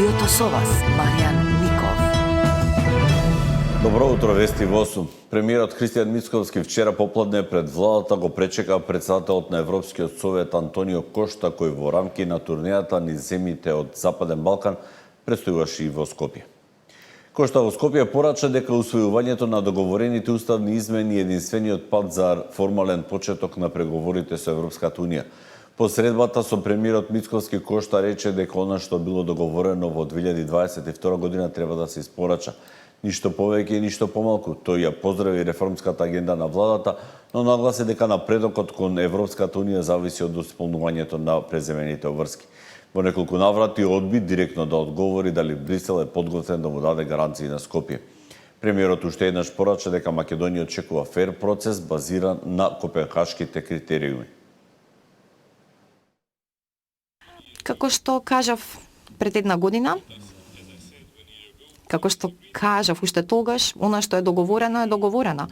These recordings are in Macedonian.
студиото со вас, Маријан Ников. Добро утро, вести во 8. Премиерот Христијан Мицковски вчера попладне пред владата го пречека председателот на Европскиот совет Антонио Кошта, кој во рамки на турнејата низ земјите од Западен Балкан престојуваше и во Скопје. Кошта во Скопје порача дека усвојувањето на договорените уставни измени е единствениот пат за формален почеток на преговорите со Европската унија. По средбата со премиерот Мицковски, Кошта рече дека она што било договорено во 2022 година треба да се испорача. Ништо повеќе и ништо помалку. Тој ја поздрави реформската агенда на владата, но нагласи дека напредокот кон Европската унија зависи од исполнувањето на преземените обврски. Во неколку наврати одби директно да одговори дали Брисел е подготвен да му даде гаранции на Скопје. Премиерот уште еднаш порача дека Македонија очекува фер процес базиран на копенхашките критериуми. Како што кажав пред една година, како што кажав уште тогаш, она што е договорено.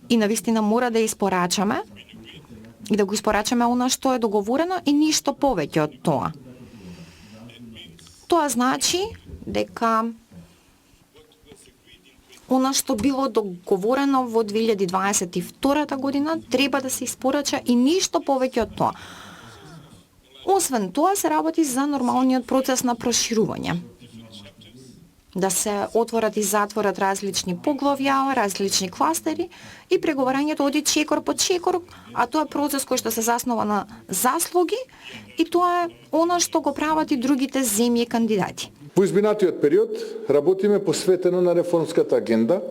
И навистина мора да испорачаме и да го испорачаме она што е договорено и ништо повеќе од тоа. Тоа значи дека она што било договорено во 2022 година треба да се испорача и ништо повеќе од тоа. Освен тоа се работи за нормалниот процес на проширување. Да се отворат и затворат различни поглавја, различни кластери и преговарањето оди чекор по чекор, а тоа е процес кој што се заснова на заслуги и тоа е она што го прават и другите земји кандидати. Во изминатиот период работиме посветено на реформската агенда,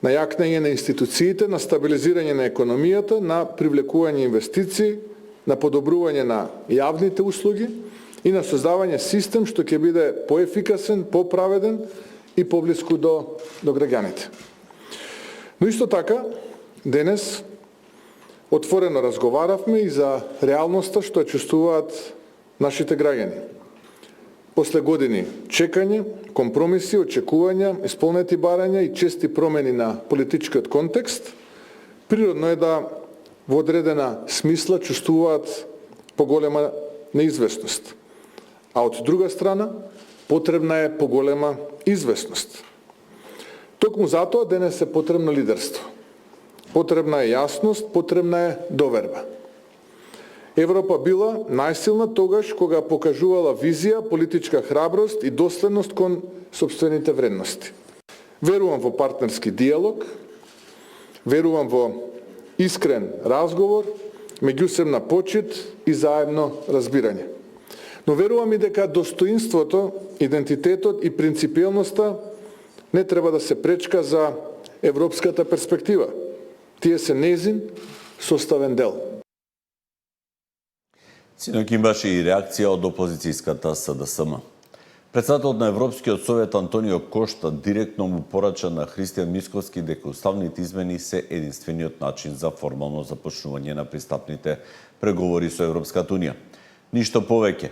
на јакнење на институциите, на стабилизирање на економијата, на привлекување инвестиции, на подобрување на јавните услуги и на создавање систем што ќе биде поефикасен, поправеден и поблиску до граѓаните. Но исто така, денес отворено разговаравме и за реалноста што ја чувствуваат нашите граѓани. После години чекање, компромиси, очекувања, исполнети барања и чести промени на политичкиот контекст, природно е да во одредена смисла чувствуваат поголема неизвестност. А од друга страна, потребна е поголема известност. Токму затоа денес е потребно лидерство. Потребна е јасност, потребна е доверба. Европа била најсилна тогаш кога покажувала визија, политичка храброст и доследност кон сопствените вредности. Верувам во партнерски диалог, верувам во искрен разговор, меѓусебна почит и заедно разбирање. Но верувам и дека достоинството, идентитетот и принципиелноста не треба да се пречка за европската перспектива. Тие се незин составен дел. Синоќ имаше и реакција од опозицијската СДСМ. Председателот на Европскиот совет Антонио Кошта директно му порача на Христијан Мицковски дека уставните измени се единствениот начин за формално започнување на пристапните преговори со Европската унија. Ништо повеќе.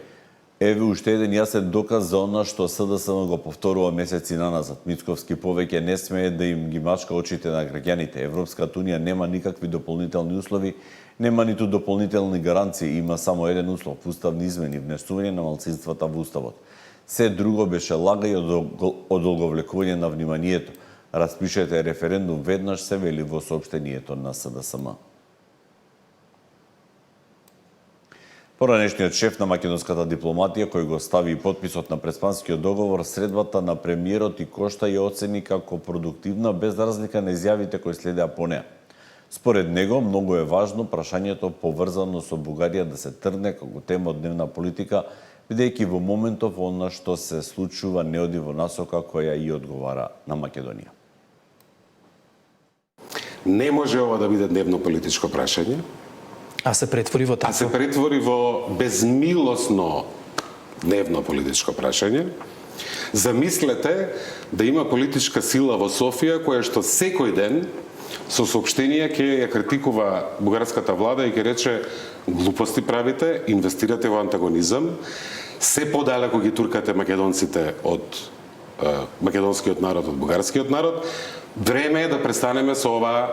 Еве уште еден јасен доказ за она што СДСМ го повторува месеци наназад. Мицковски повеќе не смее да им ги мачка очите на граѓаните. Европската унија нема никакви дополнителни услови, нема ниту дополнителни гаранции, има само еден услов – уставни измени, внесување на малцинствата во уставот. Се друго беше лага и одолговлекување на вниманието. Распишете референдум веднаш, се вели во соопштението на СДСМ. Поранешниот шеф на македонската дипломатија, кој го стави потписот на преспанскиот договор, средбата на премиерот и Кошта ја оцени како продуктивна, без разлика на изјавите кои следеа по неа. Според него, многу е важно прашањето поврзано со Бугарија да се тргне како тема од дневна политика, бидејќи во моментов она што се случува не оди во насока која и одговара на Македонија. Не може ова да биде дневно политичко прашање. А се претвори во така? А се претвори во безмилосно дневно политичко прашање. Замислете да има политичка сила во Софија која што секој ден со соопштенија ќе ја критикува бугарската влада и ќе рече глупости правите, инвестирате во антагонизам, се подалеку ги туркате македонците од македонскиот народ, од бугарскиот народ. Време е да престанеме со оваа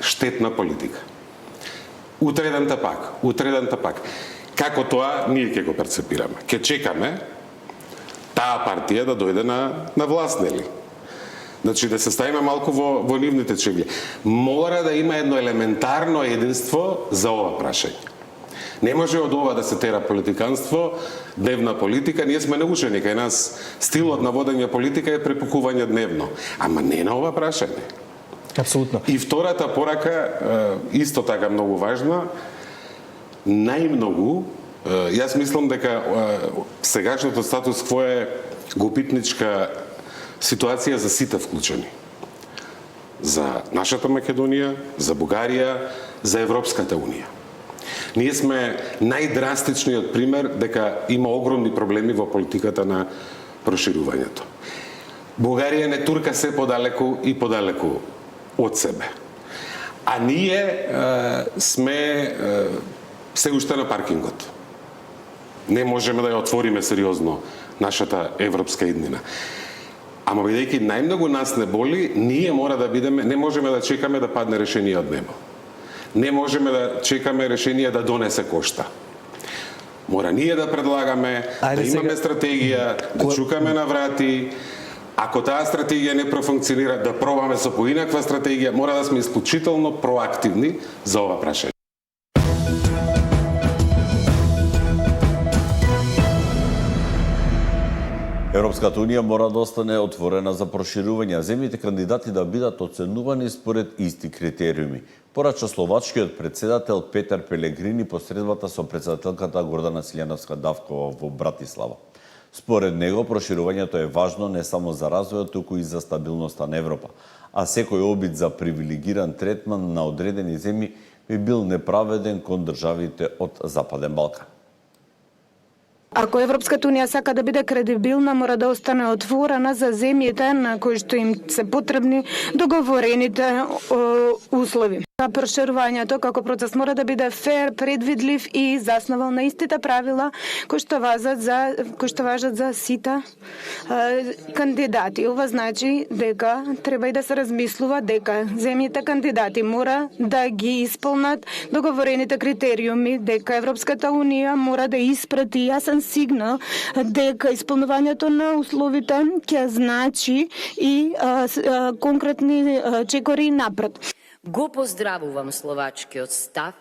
штетна политика. Утредента пак. Како тоа ние ќе го перцепираме? Ќе чекаме таа партија да дојде на власт, нели? Значи, да се ставиме малку во нивните чевли. Мора да има едно елементарно единство за ова прашање. Не може од ова да се тера политиканство, дневна политика. Ние сме научени, кај нас стилот на водење политика е препукување дневно. Ама не на ова прашање. Апсолутно. И втората порака, исто така многу важна, најмногу, јас мислам дека сегашното статус кво е гупитничка ситуација за сите вклучени. За нашата Македонија, за Бугарија, за Европската Унија. Ние сме најдрастичниот пример дека има огромни проблеми во политиката на проширувањето. Бугарија не турка се подалеку и подалеку од себе. А ние сме се уште на паркингот. Не можеме да ја отвориме сериозно нашата европска иднина. Ама бидејќи најмногу нас не боли, ние мора да бидеме, не можеме да чекаме да падне решение од небо. Не можеме да чекаме решение да донесе кошта. Мора ние да предлагаме, да имаме стратегија, да чукаме на врати. Ако таа стратегија не профункционира, да пробаме со поинаква стратегија, мора да сме исклучително проактивни за ова прашање. Европската Унија мора да остане отворена за проширување, а земјите кандидати да бидат оценувани според исти критериуми. Порача словачкиот председател Петер Пелегрини посредбата со председателката Гордана Силјановска-Давкова во Братислава. Според него, проширувањето е важно не само за развојот, туку и за стабилноста на Европа, а секој обид за привилегиран третман на одредени земји би бил неправеден кон државите од Западен Балкан. Ако Европската Унија сака да биде кредибилна, мора да остане отворена за земјите на кои што им се потребни договорените услови. Проширувањето како процес мора да биде фер, предвидлив и заснувал на истите правила кои што важат за сите кандидати. Ова значи дека треба и да се размислува дека земјите кандидати мора да ги исполнат договорените критериуми, дека Европската Унија мора да испрати јасен сигнал дека исполнувањето на условите ќе значи и конкретни чекори напред. Го поздравувам словачкиот став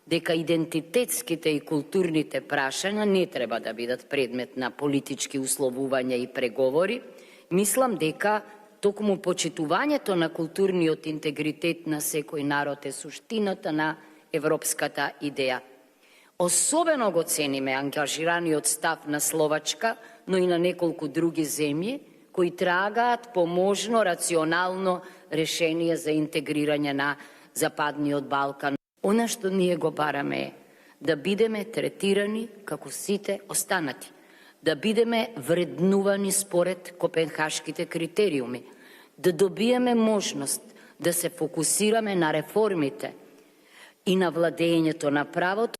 дека идентитетските и културните прашања не треба да бидат предмет на политички условувања и преговори. Мислам дека токму почитувањето на културниот интегритет на секој народ е суштината на европската идеја. Особено го цениме ангажираниот став на Словачка, но и на неколку други земји, кои трагаат по можно рационално решение за интегрирање на Западниот Балкан. Она што ние го бараме е да бидеме третирани како сите останати, да бидеме вреднувани според копенхашките критериуми, да добиеме можност да се фокусираме на реформите и на владењето на правото.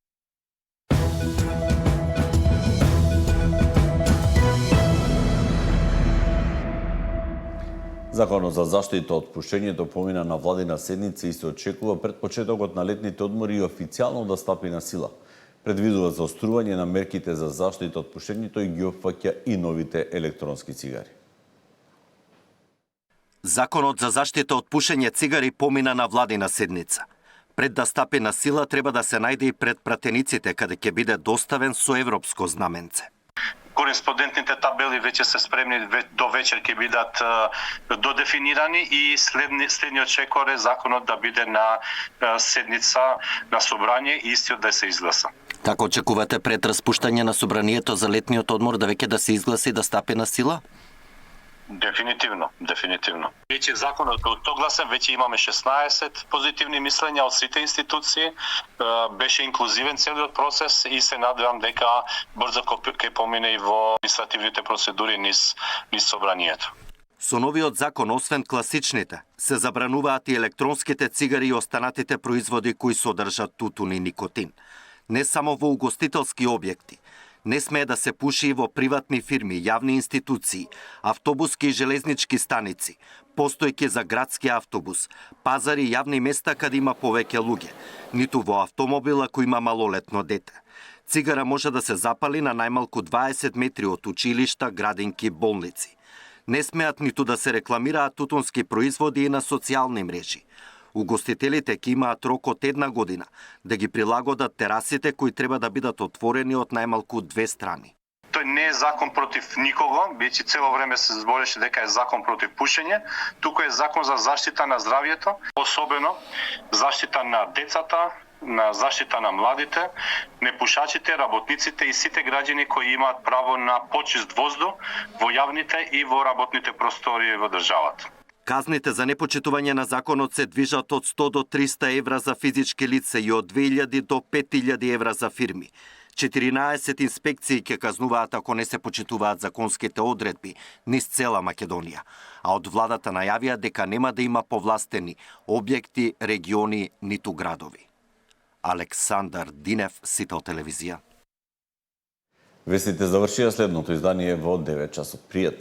Законот за заштита од пушењето помина на владина седница и се очекува пред почетокот на летните одмори и официјално да стапи на сила. Предвидува заострување на мерките за заштита од пушењето и ги опфаќа и новите електронски цигари. Законот за заштита од пушење цигари помина на владина седница. Пред да стапи на сила треба да се најде и пред пратениците каде ќе биде доставен со европско знаменце. Кореспондентните табели веќе се спремни, до вечер ќе бидат додефинирани и следниот чекор е законот да биде на седница на собрание и истиот да се изгласа. Како очекувате пред распуштање на собранието за летниот одмор да веќе да се изгласи и да стапи на сила? Дефинитивно. Веќе законот е одгласен, веќе имаме 16 позитивни мислења од сите институции, беше инклузивен целиот процес и се надевам дека брзо ќе помине и во административните процедури низ собранието. Со новиот закон, освен класичните, се забрануваат и електронските цигари и останатите производи кои содржат тутун и никотин. Не само во угостителски објекти. Не смее да се пуши и во приватни фирми, јавни институции, автобуски и железнички станици, постојки за градски автобус, пазари и јавни места каде има повеќе луѓе, ниту во автомобил ако има малолетно дете. Цигара може да се запали на најмалку 20 метри од училишта, градинки, болници. Не смеат ниту да се рекламираат тутунски производи и на социјални мрежи. Угостителите ќе имаат рок од 1 година да ги прилагодат терасите кои треба да бидат отворени од најмалку 2 страни. Тој не е закон против никого, бидејќи цело време се збореше дека е закон против пушење, туку е закон за заштита на здравјето, особено заштита на децата, на заштита на младите, непушачите, работниците и сите граѓани кои имаат право на почист воздух во јавните и во работните простории во државата. Казните за непочитување на законот се движат од 100 до 300 евра за физички лица и од 2000 до 5000 евра за фирми. 14 инспекции ќе казнуваат ако не се почитуваат законските одредби низ цела Македонија, а од владата најавија дека нема да има повластени објекти, региони, ниту градови. Александар Динев, Сител телевизија. Вестите завршија, следното издание во 9 часот. Пријатно.